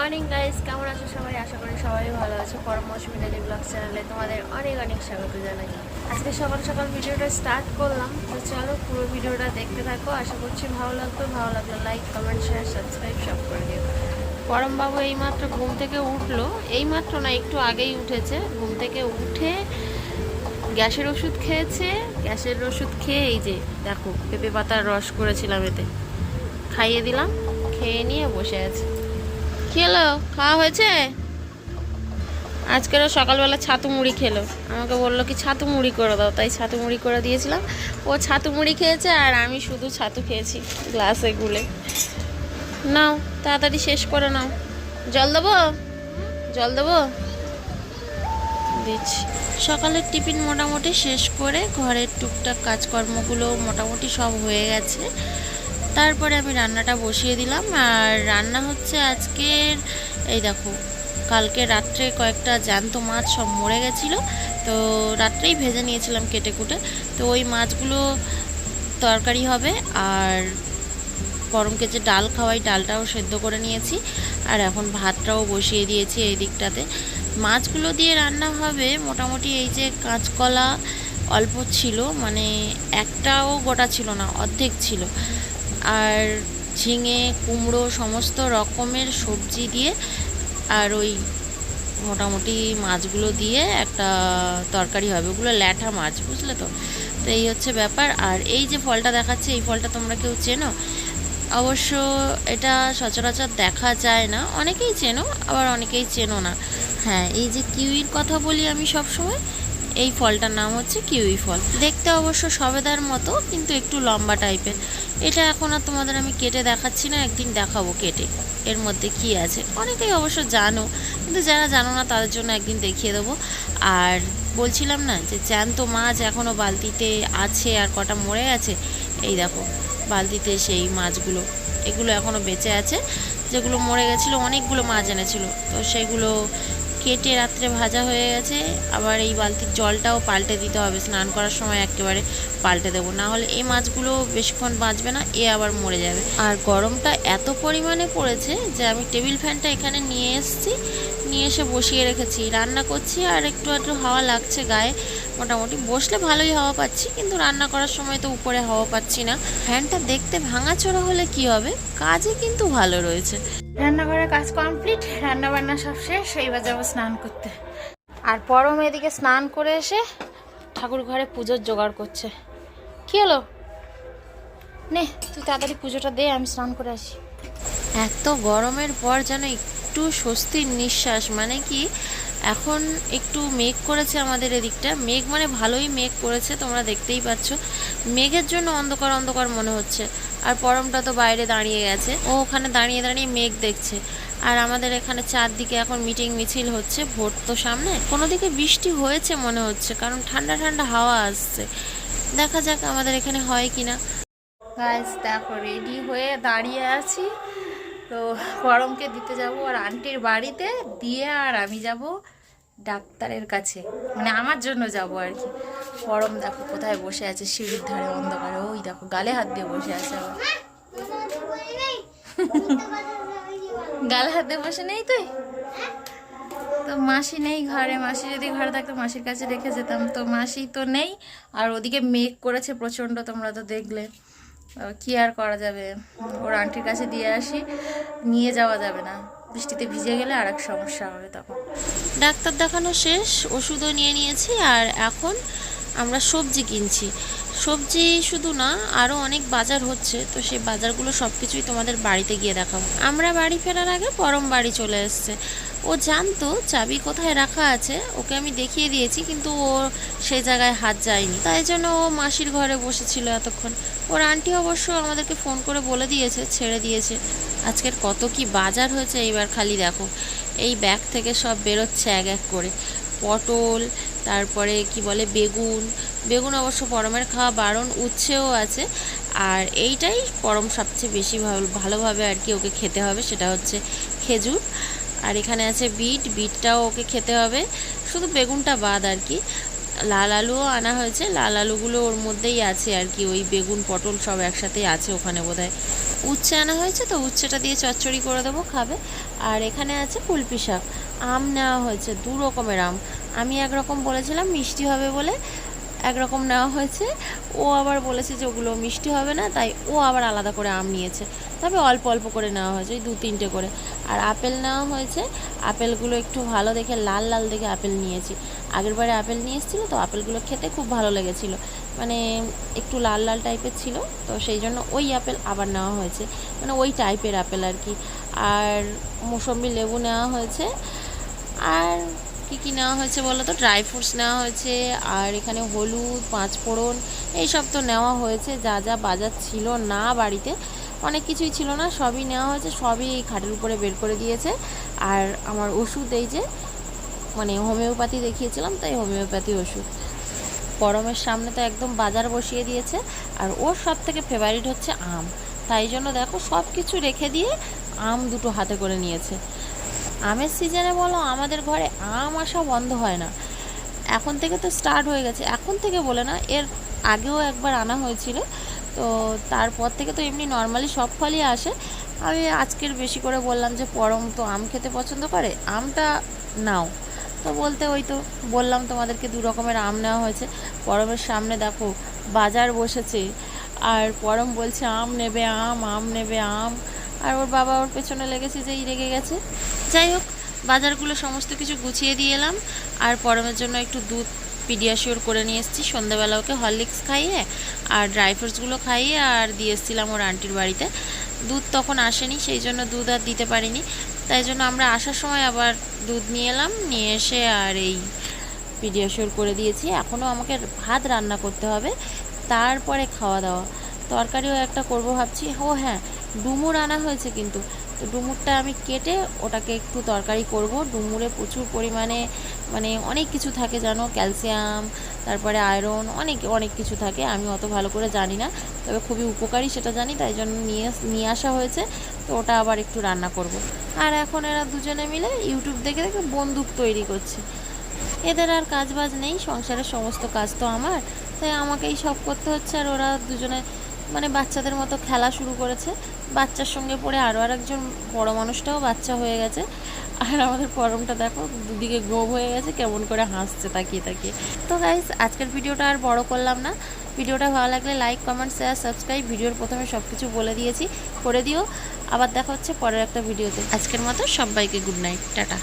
Morning guys, কেমন আছো সবাই? আশা করি সবাই ভালো আছো। পরম মৌসুমী ডেলি ব্লগ চ্যানেলে তোমাদের অনেক অনেক স্বাগত জানাই। আজকে সকাল সকাল ভিডিওটা স্টার্ট করলাম, তো চলো পুরো ভিডিওটা দেখতে থাকো। আশা করছি ভালো লাগলো লাইক কমেন্ট শেয়ার সাবস্ক্রাইব সব করে দিও। পরমবাবু এইমাত্র ঘুম থেকে উঠলো, এইমাত্র না একটু আগেই উঠেছে। ঘুম থেকে উঠে গ্যাসের ওষুধ খেয়েছে। গ্যাসের ওষুধ খেয়ে এই যে দেখো পেঁপে পাতার রস করেছিলাম, এতে খাইয়ে দিলাম, খেয়ে নিয়ে বসে আছে। কি হলো, খাওয়া হয়েছে? আজকেরও সকালবেলা ছাতু মুড়ি খেলো, আমাকে বললো কি ছাতু মুড়ি করে দাও, তাই ছাতু মুড়ি করে দিয়েছিলাম। ও ছাতু মুড়ি খেয়েছে আর আমি শুধু ছাতু খেয়েছি গ্লাসে গুলে। নাও তাড়াতাড়ি শেষ করে নাও। জল দেবো? জল দেবো, দিচ্ছি। সকালের টিফিন মোটামুটি শেষ করে ঘরের টুকটাক কাজকর্মগুলো মোটামুটি সব হয়ে গেছে। তারপরে আমি রান্নাটা বসিয়ে দিলাম। আর রান্না হচ্ছে আজকের, এই দেখো কালকে রাত্রে কয়েকটা জ্যান্ত মাছ সব মরে গেছিলো, তো রাত্রেই ভেজে নিয়েছিলাম কেটে কুটে। তো ওই মাছগুলো তরকারি হবে। আর গরমকে যে ডাল খাওয়াই, ডালটাও সেদ্ধ করে নিয়েছি। আর এখন ভাতটাও বসিয়ে দিয়েছি এই দিকটাতে। মাছগুলো দিয়ে রান্না হবে মোটামুটি। এই যে কাঁচকলা অল্প ছিল, মানে একটাও গোটা ছিল না, অর্ধেক ছিল। আর ঝিঙে কুমড়ো সমস্ত রকমের সবজি দিয়ে আর ওই মোটামুটি মাছগুলো দিয়ে একটা তরকারি হবে। ওগুলো ল্যাঠা মাছ, বুঝলে তো। তো এই হচ্ছে ব্যাপার। আর এই যে ফলটা দেখাচ্ছে, এই ফলটা তোমরা কেউ চেনো? অবশ্য এটা সচরাচর দেখা যায় না, অনেকেই চেনো আবার অনেকেই চেনো না। হ্যাঁ, এই যে কিউইর কথা বলি আমি সব সময়, এই ফলটার নাম হচ্ছে কিউই ফল। দেখতে অবশ্য সবেদার মতো, কিন্তু একটু লম্বা টাইপের। এটা এখন আর তোমাদের আমি কেটে দেখাচ্ছি না, একদিন দেখাবো কেটে এর মধ্যে কি আছে। অনেকেই অবশ্য জানো, কিন্তু যারা জানো না তাদের জন্য একদিন দেখিয়ে দেবো। আর বলছিলাম না যে জ্যান্ত মাছ এখনও বালতিতে আছে আর কটা মরে গেছে। এই দেখো বালতিতে সেই মাছগুলো, এগুলো এখনও বেঁচে আছে। যেগুলো মরে গেছিলো, অনেকগুলো মাছ এনেছিল, তো সেগুলো কেটে রাত্রে ভাজা হয়ে গেছে। আবার এই বালতির জলটাও পাল্টে দিতে হবে, স্নান করার সময় একেবারে পাল্টে দেবো, না হলে এই মাছগুলো বেশিক্ষণ বাঁচবে না, এ আবার মরে যাবে। আর গরমটা এত পরিমাণে পড়েছে যে আমি টেবিল ফ্যানটা এখানে নিয়ে এসেছি, নিয়ে এসে বসিয়ে রেখেছি, রান্না করছি। আর একটু একটু হাওয়া লাগছে গায়ে, মোটামুটি বসলে ভালোই হাওয়া পাচ্ছি, কিন্তু রান্না করার সময় তো উপরে হাওয়া পাচ্ছি না। ফ্যানটা দেখতে ভাঙাচোরা হলে কি হবে, কাজে কিন্তু ভালো রয়েছে। রান্নাঘরের কাজ কমপ্লিট, রান্না বান্না সব শেষ, এইবার যাবো স্নান করতে। আর পরম এদিকে স্নান করে এসে ঠাকুর ঘরে পুজোর জোগাড় করছে। কি হলো, নে তুই তাড়াতাড়ি পুজোটা দে, আমি স্নান করে আসি। এত গরমের পর যেন একটু স্বস্তির নিঃশ্বাস। মানে কি, এখন একটু মেঘ করেছে আমাদের এদিকটা, মেঘ মানে ভালোই মেঘ করেছে, তোমরা দেখতেই পাচ্ছ। মেঘের জন্য অন্ধকার অন্ধকার মনে হচ্ছে। আর পরমটা তো বাইরে দাঁড়িয়ে গেছে, ও ওখানে দাঁড়িয়ে দাঁড়িয়ে মেঘ দেখছে। আর আমাদের এখানে চারদিকে এখন মিটিং মিছিল হচ্ছে, ভোট তো সামনে। কোনো দিকে বৃষ্টি হয়েছে মনে হচ্ছে, কারণ ঠান্ডা ঠান্ডা হাওয়া আসছে। দেখা যাক আমাদের এখানে হয় কিনা। গাইস দেখো রেডি হয়ে দাঁড়িয়ে আছি, তো পরমকে দিতে যাব আর আন্টির বাড়িতে দিয়ে আর আমি যাব ডাক্তারের কাছে, মানে আমার জন্য যাব আর কি। পরম দেখো কোথায় বসে আছে, সিঁড়ির ধারে অন্ধকারে। ওই দেখো গালে হাত দিয়ে বসে আছে আবার। গালে হাত দিয়ে বসে নেই তুই? তো মাসি নেই ঘরে, মাসি যদি ঘরে থাকতো মাসির কাছে রেখে যেতাম, তো মাসি তো নেই। আর ওদিকে মেঘ করেছে প্রচণ্ড, তোমরা তো দেখলে। কি আর করা যাবে, ওর আন্টির কাছে দিয়ে আসি, নিয়ে যাওয়া যাবে না, বৃষ্টিতে ভিজে গেলে আর এক সমস্যা হবে তখন। ডাক্তার দেখানো শেষ, ওষুধও নিয়ে নিয়েছি। আর এখন আমরা সবজি কিনছি। সবজি শুধু না, আরও অনেক বাজার হচ্ছে, তো সেই বাজারগুলো সব কিছুই তোমাদের বাড়িতে গিয়ে দেখাবো। আমরা বাড়ি ফেরার আগে পরম বাড়ি চলে এসছে। ও জানতো চাবি কোথায় রাখা আছে, ওকে আমি দেখিয়ে দিয়েছি, কিন্তু ও সেই জায়গায় হাত যায়নি, তাই জন্য ও মাসির ঘরে বসেছিল এতক্ষণ। ওর আন্টি অবশ্য আমাদেরকে ফোন করে বলে দিয়েছে, ছেড়ে দিয়েছে। আজকের কত কি বাজার হয়েছে এইবার খালি দেখো। এই ব্যাগ থেকে সব বেরোচ্ছে এক এক করে। পটল, তারপরে কি বলে বেগুন। বেগুন অবশ্য পরমের খাওয়া বারণ, উচ্ছেও আছে। আর এইটাই পরম সবচেয়ে বেশি ভালোভাবে আর কি ওকে খেতে হবে, সেটা হচ্ছে খেজুর। আর এখানে আছে বিট, বিটটাও ওকে খেতে হবে, শুধু বেগুনটা বাদ আর কি। লাল আলুও আনা হয়েছে, লাল আলুগুলো ওর মধ্যেই আছে আর কি, ওই বেগুন পটল সব একসাথেই আছে ওখানে বোধহয়। উচ্ছে আনা হয়েছে, তো উচ্ছেটা দিয়ে চচ্চড়ি করে দেবো, খাবে। আর এখানে আছে কুলপি শাক। আম নেওয়া হয়েছে, 2 রকমের আম। আমি একরকম বলেছিলাম মিষ্টি হবে বলে, একরকম নেওয়া হয়েছে। ও আবার বলেছে যে ওগুলো মিষ্টি হবে না, তাই ও আবার আলাদা করে আম নিয়েছে। তবে অল্প অল্প করে নেওয়া হয়েছে, ওই 2-3টে করে। আর আপেল নেওয়া হয়েছে, আপেলগুলো একটু ভালো দেখে লাল লাল দেখে আপেল নিয়েছি। আগের বারে আপেল নিয়ে এসেছিলো, তো আপেলগুলো খেতে খুব ভালো লেগেছিলো, মানে একটু লাল লাল টাইপের ছিল, তো সেই জন্য ওই আপেল আবার নেওয়া হয়েছে, মানে ওই টাইপের আপেল আর কি। আর মৌসম্বি লেবু নেওয়া হয়েছে। আর কী কী নেওয়া হয়েছে বলো তো, ড্রাই ফ্রুটস নেওয়া হয়েছে। আর এখানে হলুদ, 5 ফোড়ন, এইসব তো নেওয়া হয়েছে। যা যা বাজার ছিল না বাড়িতে, অনেক কিছুই ছিল না, সবই নেওয়া হয়েছে, সবই এই খাটের উপরে বের করে দিয়েছে। আর আমার ওষুধ এই যে, মানে হোমিওপ্যাথি দেখিয়েছিলাম, তাই হোমিওপ্যাথি ওষুধ। গরমের সামনে তো একদম বাজার বসিয়ে দিয়েছে। আর ওর সব থেকে ফেভারিট হচ্ছে আম, তাই জন্য দেখো সব কিছু রেখে দিয়ে আম 2টো হাতে করে নিয়েছে। আমের সিজনে বলো আমাদের ঘরে আম আসা বন্ধ হয় না। এখন থেকে তো স্টার্ট হয়ে গেছে, এখন থেকে বলে না, এর আগেও একবার আনা হয়েছিল, তো তারপর থেকে তো এমনি নর্মালি সব ফলই আসে। আমি আজকের বেশি করে বললাম যে পরম তো আম খেতে পছন্দ করে, আমটা নাও। তো বলতে ওই তো বললাম তোমাদেরকে 2 রকমের আম নেওয়া হয়েছে। পরমের সামনে দেখো বাজার বসেছে, আর পরম বলছে আম নেবে, আম নেবে, আম। আর ওর বাবা ওর পেছনে লেগেছে, যেই রেগে গেছে। যাই হোক, বাজারগুলো সমস্ত কিছু গুছিয়ে দিয়ে এলাম। আর পরমের জন্য একটু দুধ পিডিয়াশিওর করে নিয়ে এসেছি, সন্ধ্যাবেলা ওকে হরলিক্স খাইয়ে আর ড্রাই ফ্রুটসগুলো খাইয়ে আর দিয়ে এসেছিলাম ওর আন্টির বাড়িতে। দুধ তখন আসেনি, সেই জন্য দুধ আর দিতে পারিনি, তাই জন্য আমরা আসার সময় আবার দুধ নিয়ে এলাম, নিয়ে এসে আর এই পিডিয়াশিওর করে দিয়েছি। এখনও আমাকে ভাত রান্না করতে হবে, তারপরে খাওয়া দাওয়া। তরকারিও একটা করব ভাবছি। ও হ্যাঁ, ডুমুর আনা হয়েছে কিন্তু, তো ডুমুরটা আমি কেটে ওটাকে একটু তরকারি করব। ডুমুরে প্রচুর পরিমাণে মানে অনেক কিছু থাকে জানো, ক্যালসিয়াম, তারপরে আয়রন, অনেক অনেক কিছু থাকে। আমি অত ভালো করে জানি না, তবে খুবই উপকারী সেটা জানি, তাই জন্য নিয়ে আসা হয়েছে। তো ওটা আবার একটু রান্না করব। আর এখন এরা দুজনে মিলে ইউটিউব দেখে দেখে বন্দুক তৈরি করছে। এদের আর কাজ বাজ নেই, সংসারের সমস্ত কাজ তো আমার, তাই আমাকেই সব করতে হচ্ছে। আর ওরা দুজনে মানে বাচ্চাদের মতো খেলা শুরু করেছে। বাচ্চার সঙ্গে পড়ে আরও আরেকজন বড় মানুষটাও বাচ্চা হয়ে গেছে। আর আমাদের পরমটা দেখো দুদিকে গোপ হয়ে গেছে, কেমন করে হাসছে তাকিয়ে তাকিয়ে। তো গাইস, আজকের ভিডিওটা আর বড় করলাম না। ভিডিওটা ভালো লাগলে লাইক, কমেন্ট, শেয়ার, সাবস্ক্রাইব। ভিডিওর প্রথমে সব কিছু বলে দিয়েছি, করে দিও। আবার দেখা হচ্ছে পরের একটা ভিডিওতে। আজকের মতো সবাইকে গুড নাইট, টাটা।